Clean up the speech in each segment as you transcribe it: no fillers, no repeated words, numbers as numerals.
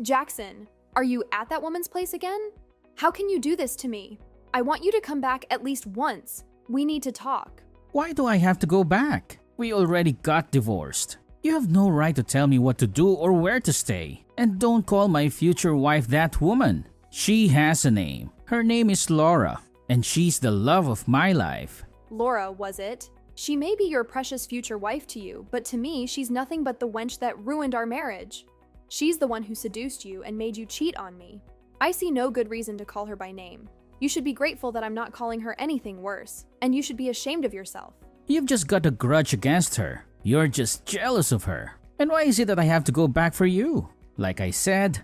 Jackson, are you at that woman's place again? How can you do this to me? I want you to come back at least once. We need to talk. Why do I have to go back? We already got divorced. You have no right to tell me what to do or where to stay. And don't call my future wife that woman. She has a name. Her name is Laura, and she's the love of my life. Laura, was it? She may be your precious future wife to you, but to me, she's nothing but the wench that ruined our marriage. She's the one who seduced you and made you cheat on me. I see no good reason to call her by name. You should be grateful that I'm not calling her anything worse, and you should be ashamed of yourself. You've just got a grudge against her. You're just jealous of her. And why is it that I have to go back for you? Like I said,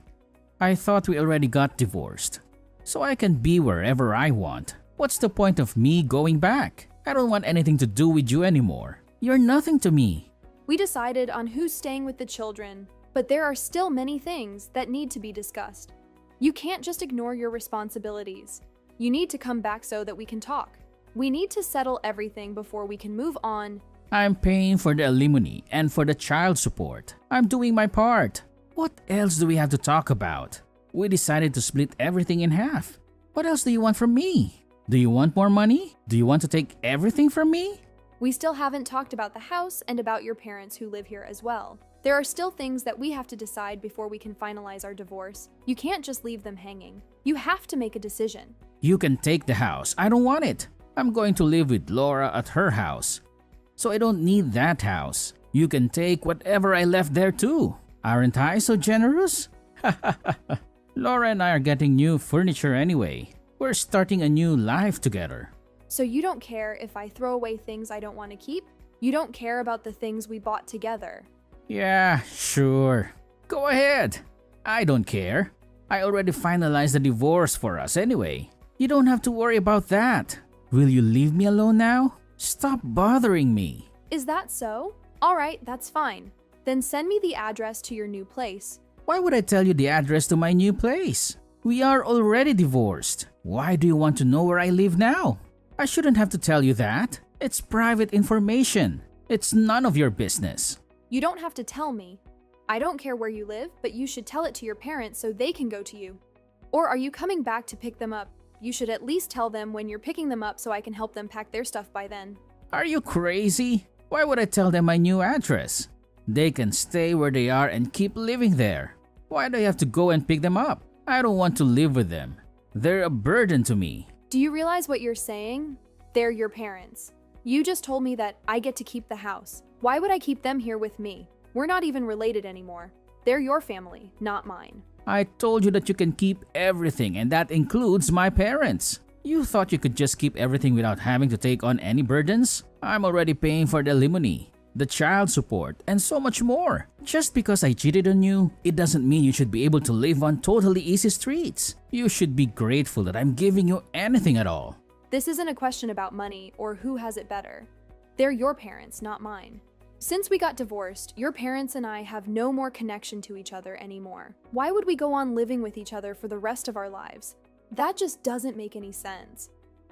I thought we already got divorced. So I can be wherever I want. What's the point of me going back? I don't want anything to do with you anymore. You're nothing to me. We decided on who's staying with the children, but there are still many things that need to be discussed. You can't just ignore your responsibilities. You need to come back so that we can talk. We need to settle everything before we can move on. I'm paying for the alimony and for the child support. I'm doing my part. What else do we have to talk about? We decided to split everything in half. What else do you want from me? Do you want more money? Do you want to take everything from me? We still haven't talked about the house and about your parents who live here as well. There are still things that we have to decide before we can finalize our divorce. You can't just leave them hanging. You have to make a decision. You can take the house. I don't want it. I'm going to live with Laura at her house. So I don't need that house. You can take whatever I left there too. Aren't I so generous? Laura and I are getting new furniture anyway. We're starting a new life together. So you don't care if I throw away things I don't want to keep? You don't care about the things we bought together? Yeah, sure. Go ahead. I don't care. I already finalized the divorce for us anyway. You don't have to worry about that. Will you leave me alone now? Stop bothering me. Is that so? All right, that's fine. Then send me the address to your new place. Why would I tell you the address to my new place? We are already divorced. Why do you want to know where I live now? I shouldn't have to tell you that. It's private information. It's none of your business. You don't have to tell me. I don't care where you live, but you should tell it to your parents so they can go to you. Or are you coming back to pick them up? You should at least tell them when you're picking them up so I can help them pack their stuff by then. Are you crazy? Why would I tell them my new address? They can stay where they are and keep living there. Why do I have to go and pick them up? I don't want to live with them. They're a burden to me. Do you realize what you're saying? They're your parents. You just told me that I get to keep the house. Why would I keep them here with me? We're not even related anymore. They're your family, not mine. I told you that you can keep everything, and that includes my parents. You thought you could just keep everything without having to take on any burdens? I'm already paying for the alimony, the child support, and so much more. Just because I cheated on you, it doesn't mean you should be able to live on totally easy streets. You should be grateful that I'm giving you anything at all. This isn't a question about money or who has it better. They're your parents, not mine. Since we got divorced, your parents and I have no more connection to each other anymore. Why would we go on living with each other for the rest of our lives? That just doesn't make any sense.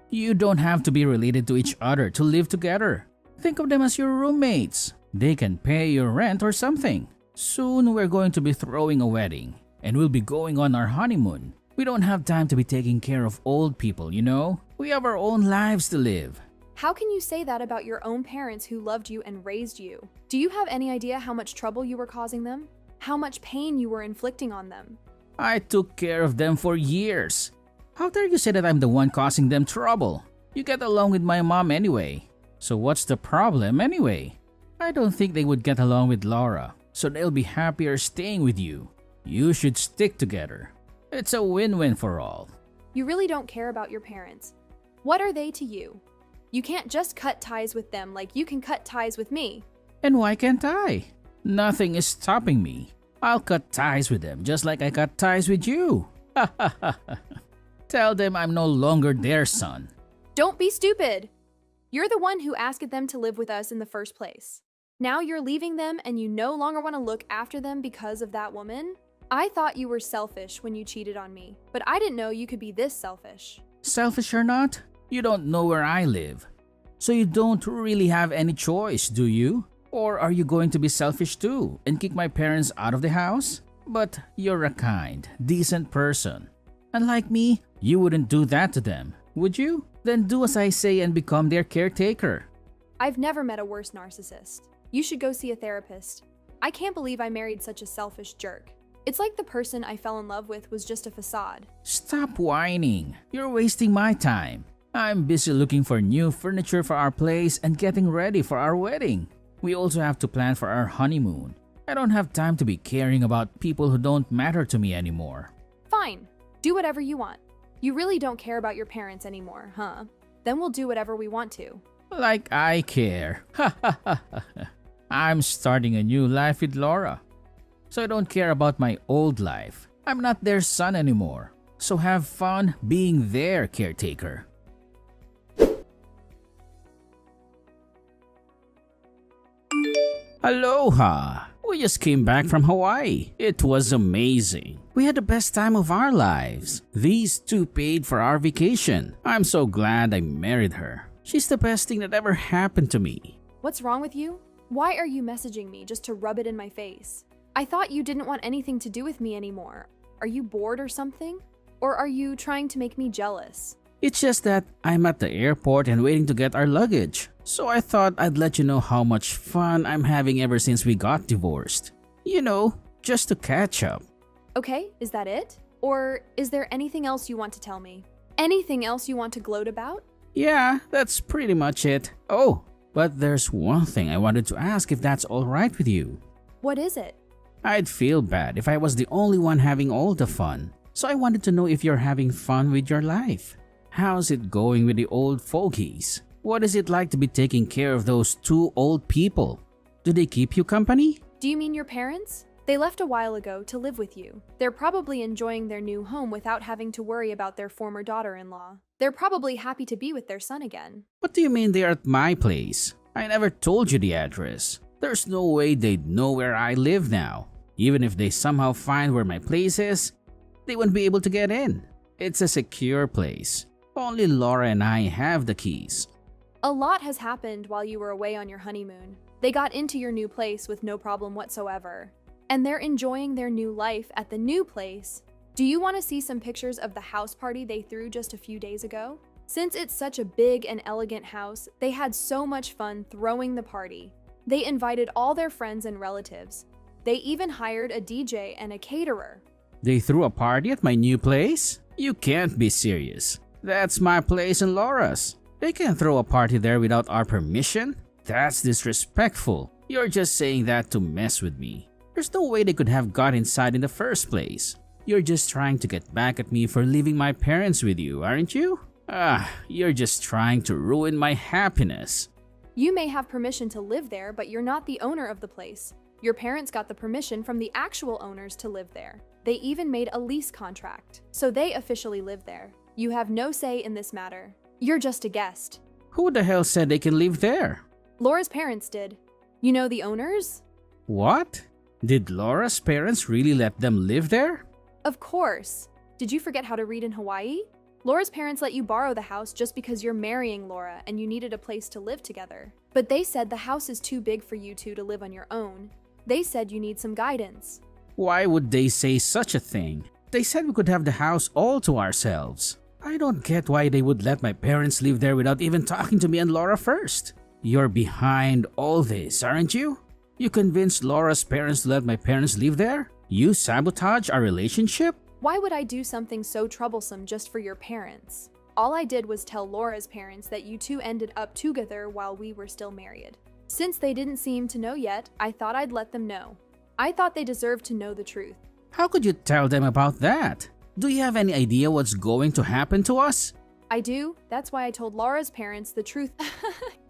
You don't have to be related to each other to live together. Think of them as your roommates. They can pay your rent or something. Soon we're going to be throwing a wedding, and we'll be going on our honeymoon. We don't have time to be taking care of old people, you know? We have our own lives to live. How can you say that about your own parents who loved you and raised you? Do you have any idea how much trouble you were causing them? How much pain you were inflicting on them? I took care of them for years. How dare you say that I'm the one causing them trouble? You get along with my mom anyway. So what's the problem anyway? I don't think they would get along with Laura, so they'll be happier staying with you. You should stick together. It's a win-win for all. You really don't care about your parents. What are they to you? You can't just cut ties with them like you can cut ties with me. And why can't I? Nothing is stopping me. I'll cut ties with them just like I cut ties with you. Tell them I'm no longer their son. Don't be stupid. You're the one who asked them to live with us in the first place. Now you're leaving them and you no longer want to look after them because of that woman? I thought you were selfish when you cheated on me, but I didn't know you could be this selfish. Selfish or not, you don't know where I live. So you don't really have any choice, do you? Or are you going to be selfish too and kick my parents out of the house? But you're a kind, decent person. Unlike me, you wouldn't do that to them, would you? Then do as I say and become their caretaker. I've never met a worse narcissist. You should go see a therapist. I can't believe I married such a selfish jerk. It's like the person I fell in love with was just a facade. Stop whining. You're wasting my time. I'm busy looking for new furniture for our place and getting ready for our wedding. We also have to plan for our honeymoon. I don't have time to be caring about people who don't matter to me anymore. Fine. Do whatever you want. You really don't care about your parents anymore, huh? Then we'll do whatever we want to. Like I care. I'm starting a new life with Laura. So I don't care about my old life. I'm not their son anymore. So have fun being their caretaker. Aloha! We just came back from Hawaii. It was amazing. We had the best time of our lives. These two paid for our vacation. I'm so glad I married her. She's the best thing that ever happened to me. What's wrong with you? Why are you messaging me just to rub it in my face? I thought you didn't want anything to do with me anymore. Are you bored or something? Or are you trying to make me jealous? It's just that I'm at the airport and waiting to get our luggage. So I thought I'd let you know how much fun I'm having ever since we got divorced. You know, just to catch up. Okay, is that it? Or is there anything else you want to tell me? Anything else you want to gloat about? Yeah, that's pretty much it. Oh, but there's one thing I wanted to ask if that's alright with you. What is it? I'd feel bad if I was the only one having all the fun. So I wanted to know if you're having fun with your life. How's it going with the old fogies? What is it like to be taking care of those two old people? Do they keep you company? Do you mean your parents? They left a while ago to live with you. They're probably enjoying their new home without having to worry about their former daughter-in-law. They're probably happy to be with their son again. What do you mean they're at my place? I never told you the address. There's no way they'd know where I live now. Even if they somehow find where my place is, they wouldn't be able to get in. It's a secure place. Only Laura and I have the keys. A lot has happened while you were away on your honeymoon. They got into your new place with no problem whatsoever. And they're enjoying their new life at the new place. Do you want to see some pictures of the house party they threw just a few days ago? Since it's such a big and elegant house, they had so much fun throwing the party. They invited all their friends and relatives. They even hired a DJ and a caterer. They threw a party at my new place? You can't be serious. That's my place and Laura's. They can't throw a party there without our permission? That's disrespectful. You're just saying that to mess with me. There's no way they could have got inside in the first place. You're just trying to get back at me for leaving my parents with you, aren't you? You're just trying to ruin my happiness. You may have permission to live there, but you're not the owner of the place. Your parents got the permission from the actual owners to live there. They even made a lease contract, so they officially live there. You have no say in this matter. You're just a guest. Who the hell said they can live there? Laura's parents did. You know the owners? What? Did Laura's parents really let them live there? Of course. Did you forget how to read in Hawaii? Laura's parents let you borrow the house just because you're marrying Laura and you needed a place to live together. But they said the house is too big for you two to live on your own. They said you need some guidance. Why would they say such a thing? They said we could have the house all to ourselves. I don't get why they would let my parents live there without even talking to me and Laura first. You're behind all this, aren't you? You convinced Laura's parents to let my parents live there? You sabotage our relationship? Why would I do something so troublesome just for your parents? All I did was tell Laura's parents that you two ended up together while we were still married. Since they didn't seem to know yet, I thought I'd let them know. I thought they deserved to know the truth. How could you tell them about that? Do you have any idea what's going to happen to us? I do. That's why I told Laura's parents the truth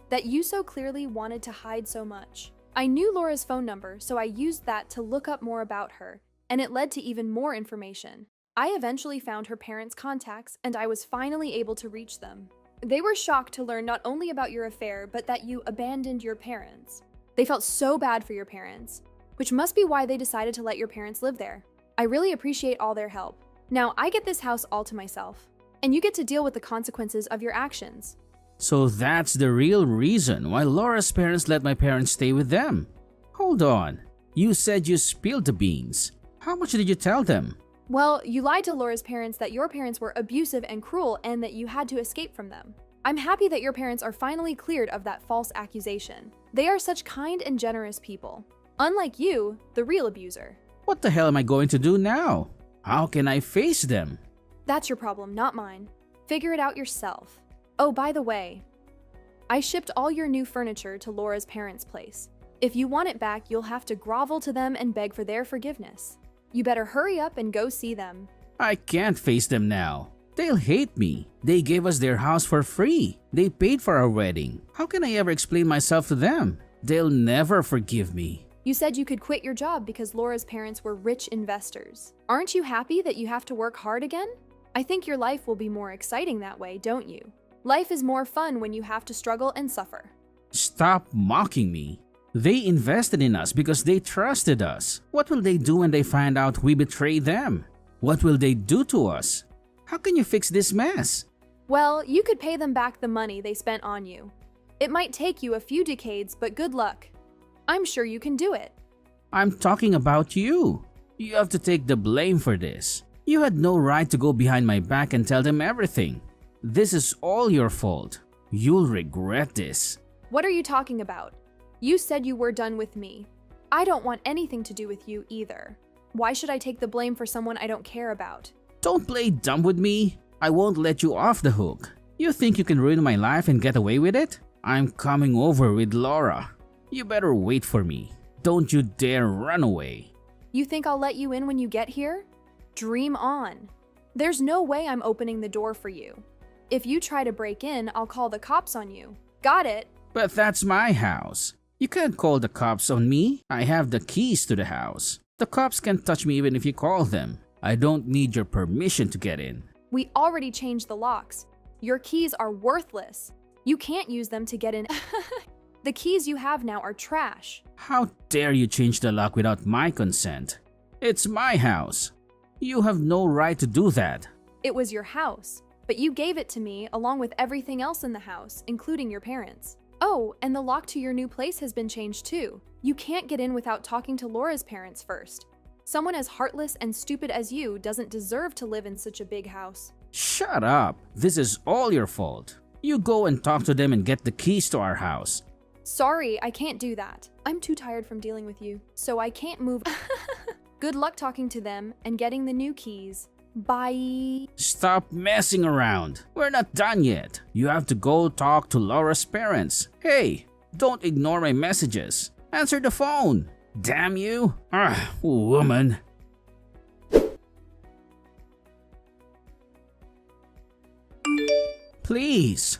that you so clearly wanted to hide so much. I knew Laura's phone number, so I used that to look up more about her, and it led to even more information. I eventually found her parents' contacts, and I was finally able to reach them. They were shocked to learn not only about your affair, but that you abandoned your parents. They felt so bad for your parents, which must be why they decided to let your parents live there. I really appreciate all their help. Now I get this house all to myself, and you get to deal with the consequences of your actions. So that's the real reason why Laura's parents let my parents stay with them. Hold on, you said you spilled the beans. How much did you tell them? Well, you lied to Laura's parents that your parents were abusive and cruel and that you had to escape from them. I'm happy that your parents are finally cleared of that false accusation. They are such kind and generous people. Unlike you, the real abuser. What the hell am I going to do now? How can I face them? That's your problem, not mine. Figure it out yourself. Oh, by the way, I shipped all your new furniture to Laura's parents' place. If you want it back, you'll have to grovel to them and beg for their forgiveness. You better hurry up and go see them. I can't face them now. They'll hate me. They gave us their house for free. They paid for our wedding. How can I ever explain myself to them? They'll never forgive me. You said you could quit your job because Laura's parents were rich investors. Aren't you happy that you have to work hard again? I think your life will be more exciting that way, don't you? Life is more fun when you have to struggle and suffer. Stop mocking me. They invested in us because they trusted us. What will they do when they find out we betrayed them? What will they do to us? How can you fix this mess? Well, you could pay them back the money they spent on you. It might take you a few decades, but good luck. I'm sure you can do it. I'm talking about you. You have to take the blame for this. You had no right to go behind my back and tell them everything. This is all your fault. You'll regret this. What are you talking about? You said you were done with me. I don't want anything to do with you either. Why should I take the blame for someone I don't care about? Don't play dumb with me. I won't let you off the hook. You think you can ruin my life and get away with it? I'm coming over with Laura. You better wait for me. Don't you dare run away. You think I'll let you in when you get here? Dream on. There's no way I'm opening the door for you. If you try to break in, I'll call the cops on you. Got it? But that's my house. You can't call the cops on me. I have the keys to the house. The cops can't touch me even if you call them. I don't need your permission to get in. We already changed the locks. Your keys are worthless. You can't use them to get in. The keys you have now are trash. How dare you change the lock without my consent? It's my house. You have no right to do that. It was your house, but you gave it to me along with everything else in the house, including your parents. Oh, and the lock to your new place has been changed too. You can't get in without talking to Laura's parents first. Someone as heartless and stupid as you doesn't deserve to live in such a big house. Shut up. This is all your fault. You go and talk to them and get the keys to our house. Sorry, I can't do that. I'm too tired from dealing with you, so I can't move. Good luck talking to them and getting the new keys. Bye. Stop messing around. We're not done yet. You have to go talk to Laura's parents. Hey, don't ignore my messages. Answer the phone. Damn you. Woman. Please.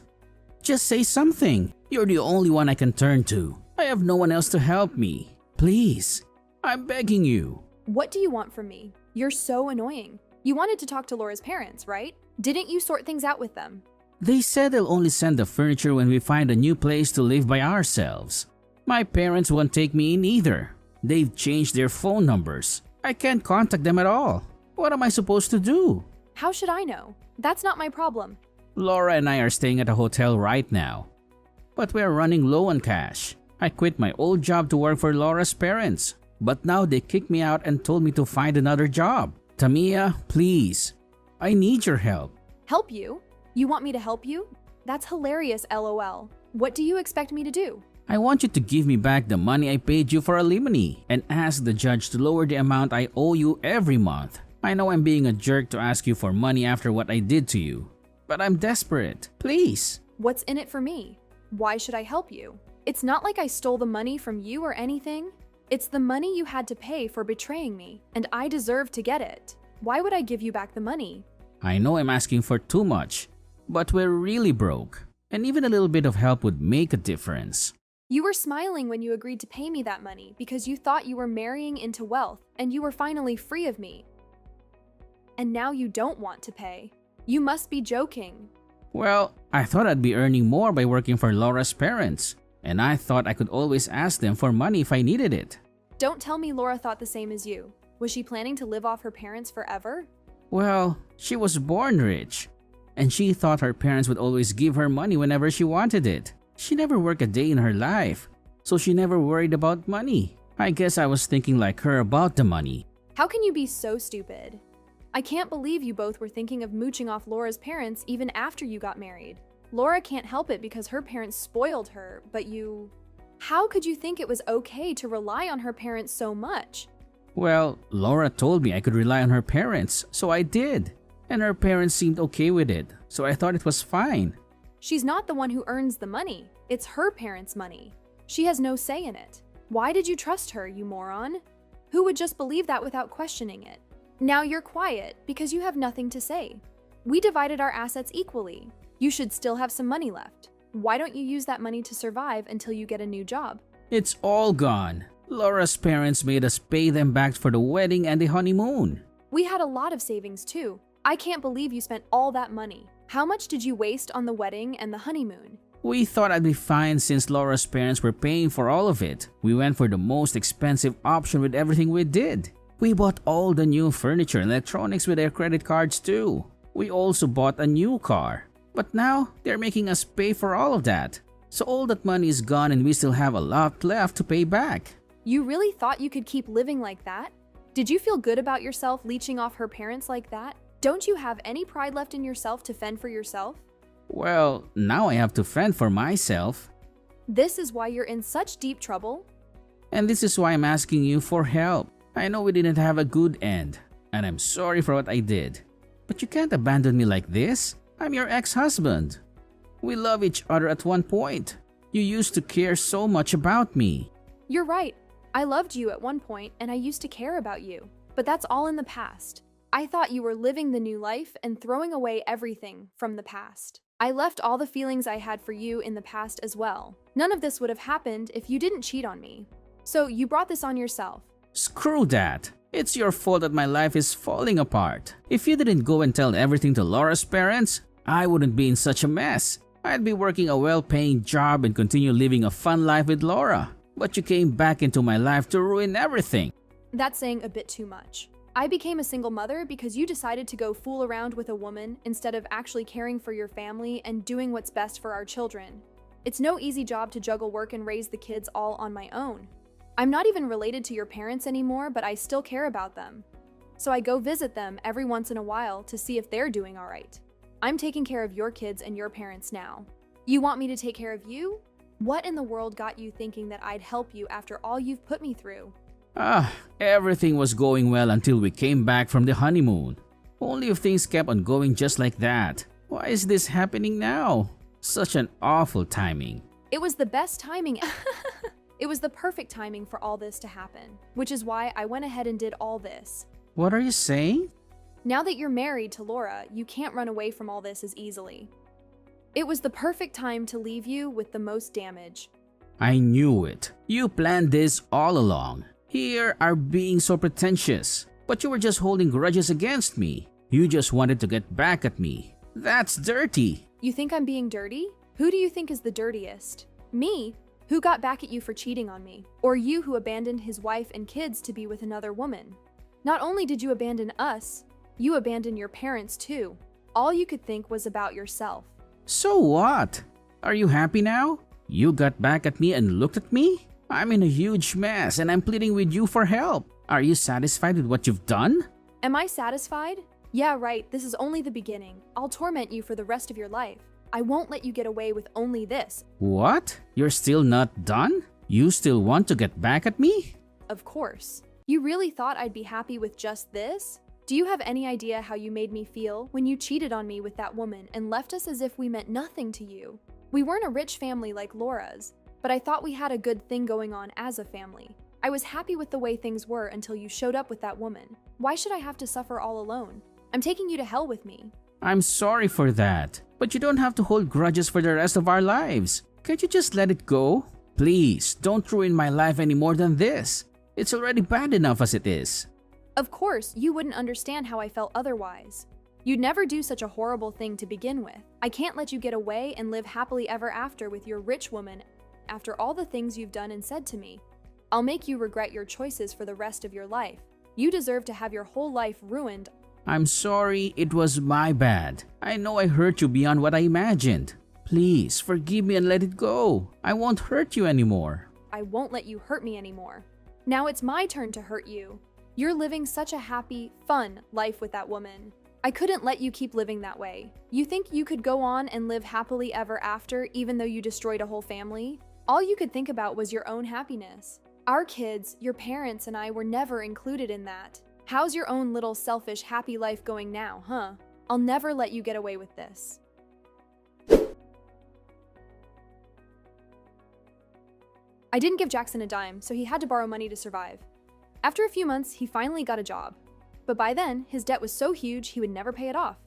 Just say something. You're the only one I can turn to. I have no one else to help me. Please. I'm begging you. What do you want from me? You're so annoying. You wanted to talk to Laura's parents, right? Didn't you sort things out with them? They said they'll only send the furniture when we find a new place to live by ourselves. My parents won't take me in either. They've changed their phone numbers. I can't contact them at all. What am I supposed to do? How should I know? That's not my problem. Laura and I are staying at a hotel right now. But we're running low on cash. I quit my old job to work for Laura's parents. But now they kicked me out and told me to find another job. Tamia, please. I need your help. Help you? You want me to help you? That's hilarious, LOL. What do you expect me to do? I want you to give me back the money I paid you for alimony and ask the judge to lower the amount I owe you every month. I know I'm being a jerk to ask you for money after what I did to you, but I'm desperate. Please. What's in it for me? Why should I help you? It's not like I stole the money from you or anything. It's the money you had to pay for betraying me, and I deserve to get it. Why would I give you back the money? I know I'm asking for too much, but we're really broke, and even a little bit of help would make a difference. You were smiling when you agreed to pay me that money because you thought you were marrying into wealth and you were finally free of me. And now you don't want to pay. You must be joking. Well, I thought I'd be earning more by working for Laura's parents, and I thought I could always ask them for money if I needed it. Don't tell me Laura thought the same as you. Was she planning to live off her parents forever? Well, she was born rich, and she thought her parents would always give her money whenever she wanted it. She never worked a day in her life, so she never worried about money. I guess I was thinking like her about the money. How can you be so stupid? I can't believe you both were thinking of mooching off Laura's parents even after you got married. Laura can't help it because her parents spoiled her, but you... How could you think it was okay to rely on her parents so much? Well, Laura told me I could rely on her parents, so I did. And her parents seemed okay with it, so I thought it was fine. She's not the one who earns the money. It's her parents' money. She has no say in it. Why did you trust her, you moron? Who would just believe that without questioning it? Now you're quiet because you have nothing to say. We divided our assets equally. You should still have some money left. Why don't you use that money to survive until you get a new job? It's all gone. Laura's parents made us pay them back for the wedding and the honeymoon. We had a lot of savings too. I can't believe you spent all that money. How much did you waste on the wedding and the honeymoon? We thought I'd be fine since Laura's parents were paying for all of it. We went for the most expensive option with everything we did. We bought all the new furniture and electronics with their credit cards too. We also bought a new car. But now, they're making us pay for all of that. So all that money is gone and we still have a lot left to pay back. You really thought you could keep living like that? Did you feel good about yourself leeching off her parents like that? Don't you have any pride left in yourself to fend for yourself? Well, now I have to fend for myself. This is why you're in such deep trouble? And this is why I'm asking you for help. I know we didn't have a good end, and I'm sorry for what I did. But you can't abandon me like this. I'm your ex-husband. We love each other at one point. You used to care so much about me. You're right. I loved you at one point and I used to care about you. But that's all in the past. I thought you were living the new life and throwing away everything from the past. I left all the feelings I had for you in the past as well. None of this would have happened if you didn't cheat on me. So you brought this on yourself. Screw that. It's your fault that my life is falling apart. If you didn't go and tell everything to Laura's parents, I wouldn't be in such a mess. I'd be working a well-paying job and continue living a fun life with Laura. But you came back into my life to ruin everything. That's saying a bit too much. I became a single mother because you decided to go fool around with a woman instead of actually caring for your family and doing what's best for our children. It's no easy job to juggle work and raise the kids all on my own. I'm not even related to your parents anymore, but I still care about them. So I go visit them every once in a while to see if they're doing all right. I'm taking care of your kids and your parents now. You want me to take care of you? What in the world got you thinking that I'd help you after all you've put me through? Everything was going well until we came back from the honeymoon. Only if things kept on going just like that. Why is this happening now? Such an awful timing. It was the best timing. It was the perfect timing for all this to happen, which is why I went ahead and did all this. What are you saying? Now that you're married to Laura, you can't run away from all this as easily. It was the perfect time to leave you with the most damage. I knew it. You planned this all along. Here are being so pretentious. But you were just holding grudges against me. You just wanted to get back at me. That's dirty. You think I'm being dirty? Who do you think is the dirtiest? Me, who got back at you for cheating on me, or you who abandoned his wife and kids to be with another woman? Not only did you abandon us, you abandoned your parents too. All you could think was about yourself. So what? Are you happy now? You got back at me and looked at me? I'm in a huge mess and I'm pleading with you for help. Are you satisfied with what you've done? Am I satisfied? Yeah, right, this is only the beginning. I'll torment you for the rest of your life. I won't let you get away with only this. What? You're still not done? You still want to get back at me? Of course. You really thought I'd be happy with just this? Do you have any idea how you made me feel when you cheated on me with that woman and left us as if we meant nothing to you? We weren't a rich family like Laura's, but I thought we had a good thing going on as a family. I was happy with the way things were until you showed up with that woman. Why should I have to suffer all alone? I'm taking you to hell with me. I'm sorry for that, but you don't have to hold grudges for the rest of our lives. Can't you just let it go? Please, don't ruin my life any more than this. It's already bad enough as it is. Of course, you wouldn't understand how I felt otherwise. You'd never do such a horrible thing to begin with. I can't let you get away and live happily ever after with your rich woman after all the things you've done and said to me. I'll make you regret your choices for the rest of your life. You deserve to have your whole life ruined. I'm sorry, it was my bad. I know I hurt you beyond what I imagined. Please, forgive me and let it go. I won't hurt you anymore. I won't let you hurt me anymore. Now it's my turn to hurt you. You're living such a happy, fun life with that woman. I couldn't let you keep living that way. You think you could go on and live happily ever after even though you destroyed a whole family? All you could think about was your own happiness. Our kids, your parents, and I were never included in that. How's your own little selfish, happy life going now, huh? I'll never let you get away with this. I didn't give Jackson a dime, so he had to borrow money to survive. After a few months, he finally got a job. But by then, his debt was so huge he would never pay it off.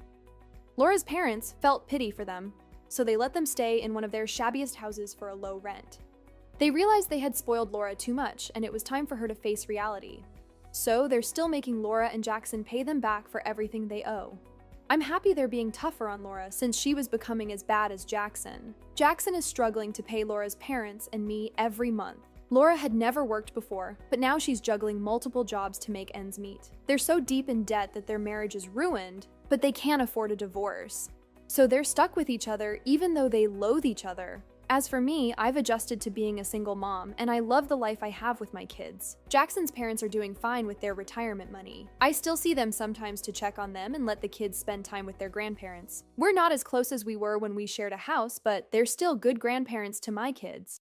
Laura's parents felt pity for them, so they let them stay in one of their shabbiest houses for a low rent. They realized they had spoiled Laura too much, and it was time for her to face reality. So they're still making Laura and Jackson pay them back for everything they owe. I'm happy they're being tougher on Laura since she was becoming as bad as Jackson. Jackson is struggling to pay Laura's parents and me every month. Laura had never worked before, but now she's juggling multiple jobs to make ends meet. They're so deep in debt that their marriage is ruined, but they can't afford a divorce. So they're stuck with each other even though they loathe each other. As for me, I've adjusted to being a single mom, and I love the life I have with my kids. Jackson's parents are doing fine with their retirement money. I still see them sometimes to check on them and let the kids spend time with their grandparents. We're not as close as we were when we shared a house, but they're still good grandparents to my kids.